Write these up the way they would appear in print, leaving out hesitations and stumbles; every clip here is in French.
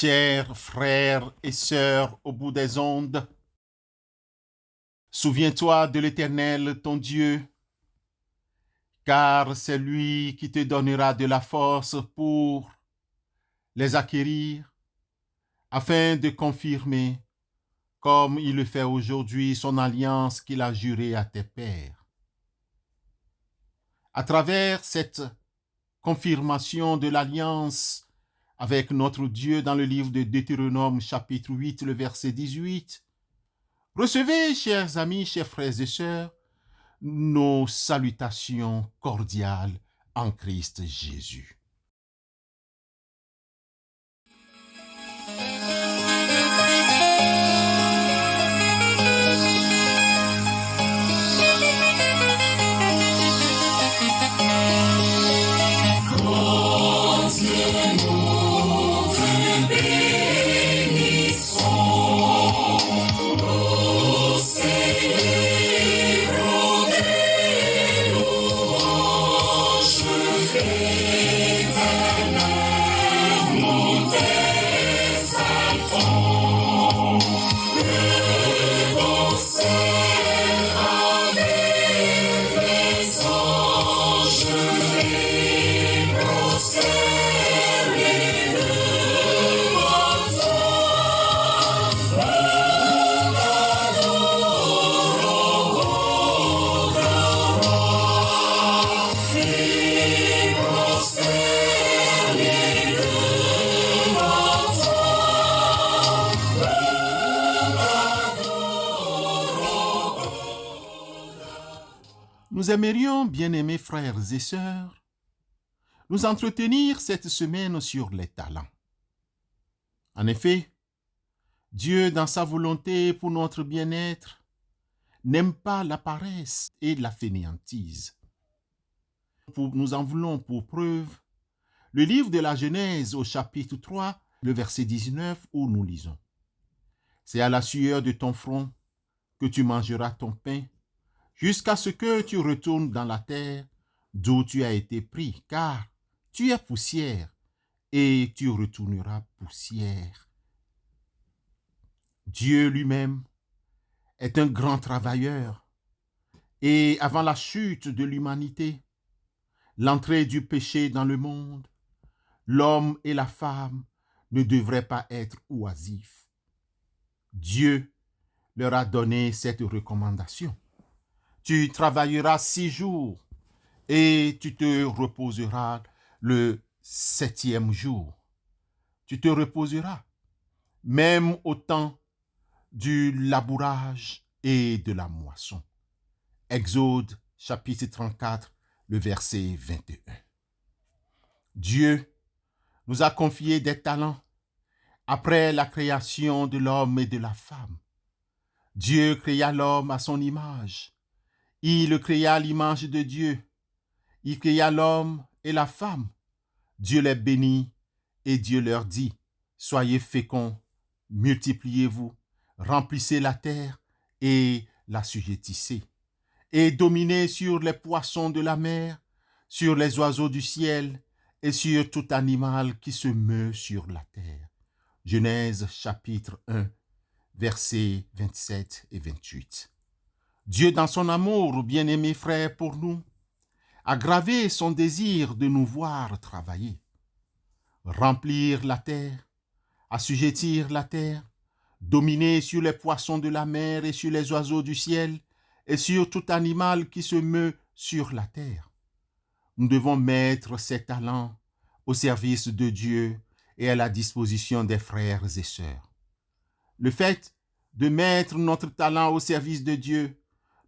Chers frères et sœurs au bout des ondes, souviens-toi de l'Éternel, ton Dieu, car c'est lui qui te donnera de la force pour les acquérir, afin de confirmer, comme il le fait aujourd'hui, son alliance qu'il a jurée à tes pères. À travers cette confirmation de l'alliance avec notre Dieu dans le livre de Deutéronome chapitre 8, le verset 18, recevez, chers amis, chers frères et sœurs, nos salutations cordiales en Christ Jésus. Nous aimerions, bien-aimés frères et sœurs, nous entretenir cette semaine sur les talents. En effet, Dieu, dans sa volonté pour notre bien-être, n'aime pas la paresse et la fainéantise. Nous en voulons pour preuve le livre de la Genèse au chapitre 3, le verset 19, où nous lisons: « C'est à la sueur de ton front que tu mangeras ton pain, jusqu'à ce que tu retournes dans la terre d'où tu as été pris, car tu es poussière, et tu retourneras poussière. » Dieu lui-même est un grand travailleur, et avant la chute de l'humanité, l'entrée du péché dans le monde, l'homme et la femme ne devraient pas être oisifs. Dieu leur a donné cette recommandation: tu travailleras 6 jours et tu te reposeras le 7e jour. Tu te reposeras, même au temps du labourage et de la moisson. Exode chapitre 34, le verset 21. Dieu nous a confié des talents après la création de l'homme et de la femme. Dieu créa l'homme à son image. Il le créa à l'image de Dieu. Il créa l'homme et la femme. Dieu les bénit et Dieu leur dit: soyez féconds, multipliez-vous, remplissez la terre et l'assujettissez, et dominez sur les poissons de la mer, sur les oiseaux du ciel et sur tout animal qui se meut sur la terre. Genèse chapitre 1, versets 27 et 28. Dieu, dans son amour, bien-aimé frère, pour nous, a gravé son désir de nous voir travailler. Remplir la terre, assujettir la terre, dominer sur les poissons de la mer et sur les oiseaux du ciel et sur tout animal qui se meut sur la terre. Nous devons mettre ces talents au service de Dieu et à la disposition des frères et sœurs. Le fait de mettre notre talent au service de Dieu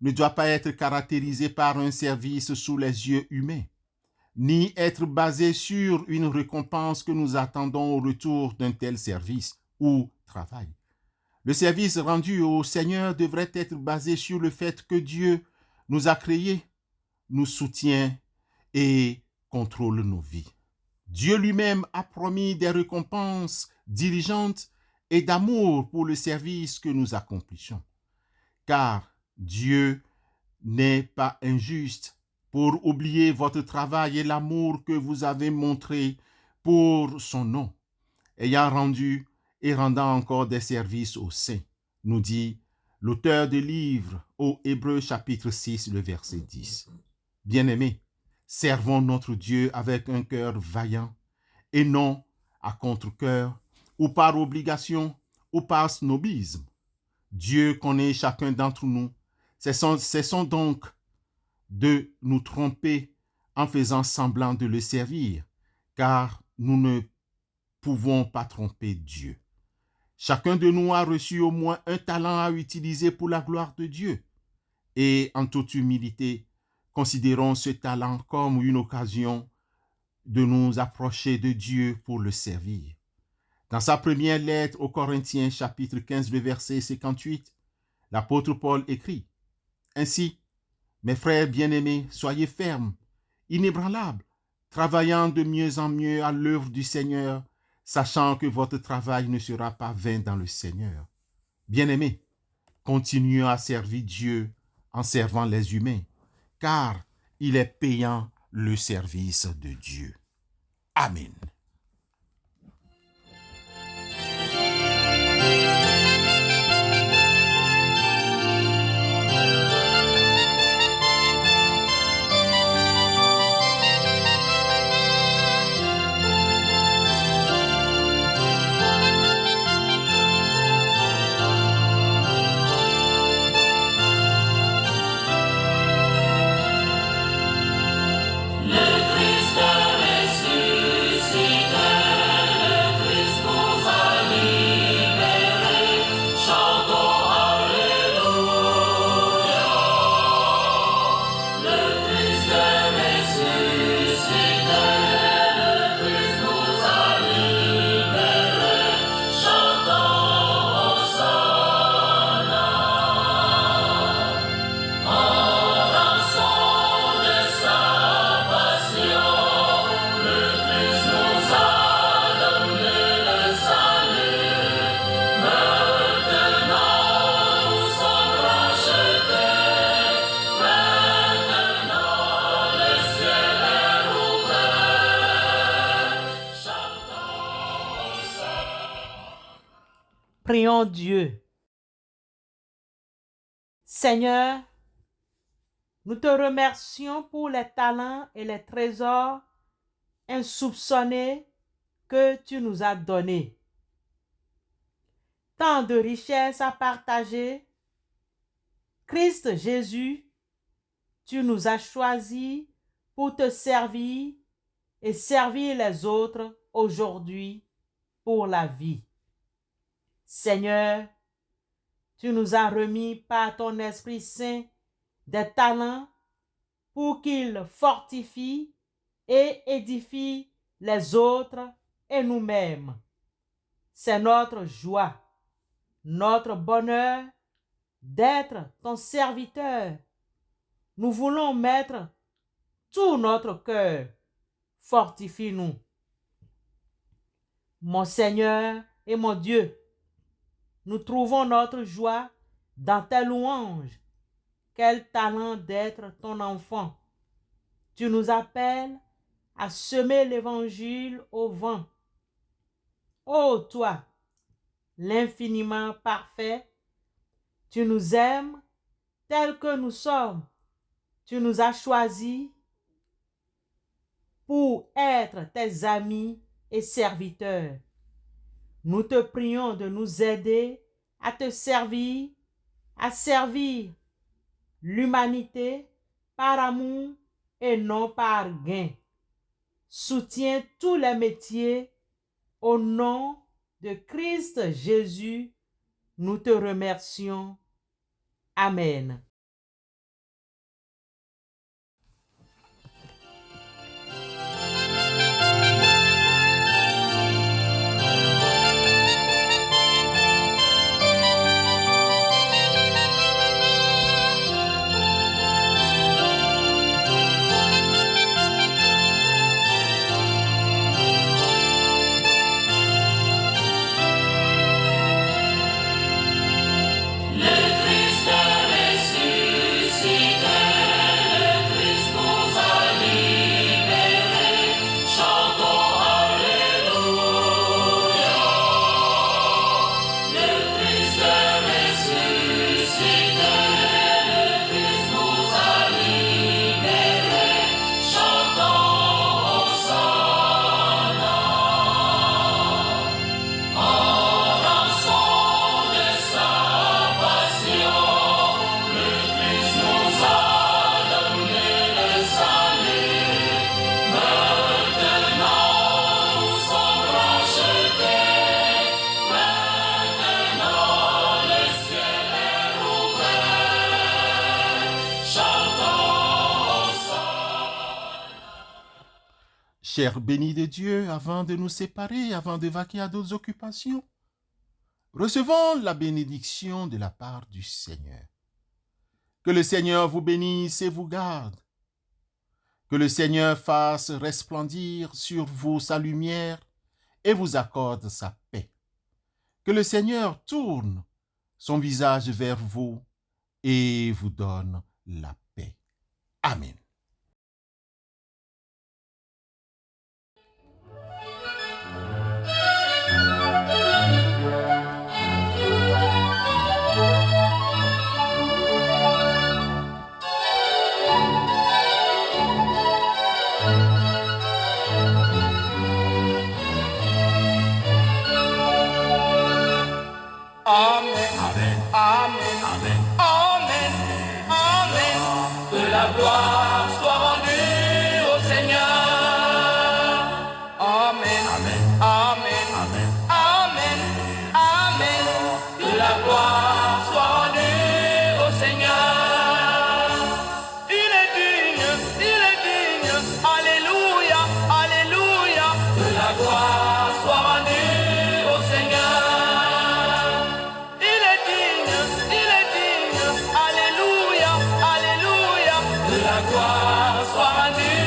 ne doit pas être caractérisé par un service sous les yeux humains, ni être basé sur une récompense que nous attendons au retour d'un tel service ou travail. Le service rendu au Seigneur devrait être basé sur le fait que Dieu nous a créés, nous soutient et contrôle nos vies. Dieu lui-même a promis des récompenses diligentes et d'amour pour le service que nous accomplissons. Car Dieu n'est pas injuste pour oublier votre travail et l'amour que vous avez montré pour son nom. ayant rendu et rendant encore des services aux saints, nous dit l'auteur du livre aux Hébreux chapitre 6, le verset 10. Bien-aimés, servons notre Dieu avec un cœur vaillant et non à contre-cœur ou par obligation ou par snobisme. Dieu connaît chacun d'entre nous. Cessons donc de nous tromper en faisant semblant de le servir, car nous ne pouvons pas tromper Dieu. Chacun de nous a reçu au moins un talent à utiliser pour la gloire de Dieu. Et en toute humilité, considérons ce talent comme une occasion de nous approcher de Dieu pour le servir. Dans sa première lettre aux Corinthiens, chapitre 15, le verset 58, l'apôtre Paul écrit « Ainsi, mes frères bien-aimés, soyez fermes, inébranlables, travaillant de mieux en mieux à l'œuvre du Seigneur, sachant que votre travail ne sera pas vain dans le Seigneur. Bien-aimés, continuez à servir Dieu en servant les humains, car il est payant le service de Dieu. Amen. Prions Dieu. Seigneur, nous te remercions pour les talents et les trésors insoupçonnés que tu nous as donnés. Tant de richesses à partager. Christ Jésus, tu nous as choisis pour te servir et servir les autres aujourd'hui pour la vie. Seigneur, tu nous as remis par ton Esprit Saint des talents pour qu'ils fortifient et édifient les autres et nous-mêmes. C'est notre joie, notre bonheur d'être ton serviteur. Nous voulons mettre tout notre cœur. Fortifie-nous. Mon Seigneur et mon Dieu, nous trouvons notre joie dans tes louanges. Quel talent d'être ton enfant. Tu nous appelles à semer l'évangile au vent. Ô toi, l'infiniment parfait, tu nous aimes tels que nous sommes. Tu nous as choisis pour être tes amis et serviteurs. Nous te prions de nous aider à te servir, à servir l'humanité par amour et non par gain. Soutiens tous les métiers au nom de Christ Jésus. Nous te remercions. Amen. Le Christ est ressuscité. Cher béni de Dieu, avant de nous séparer, avant de vaquer à d'autres occupations, recevons la bénédiction de la part du Seigneur. Que le Seigneur vous bénisse et vous garde. Que le Seigneur fasse resplendir sur vous sa lumière et vous accorde sa paix. Que le Seigneur tourne son visage vers vous et vous donne la paix. Amen. Amen, amen, amen, amen, amen, amen. Que la gloire soit rendue au Seigneur. Amen, amen, amen, amen, amen, amen. Que la gloire soit rendue au Seigneur. Il est digne, alléluia, alléluia. Que la gloire soit rendue au Seigneur. Alléluia, alléluia, que la gloire soit rendue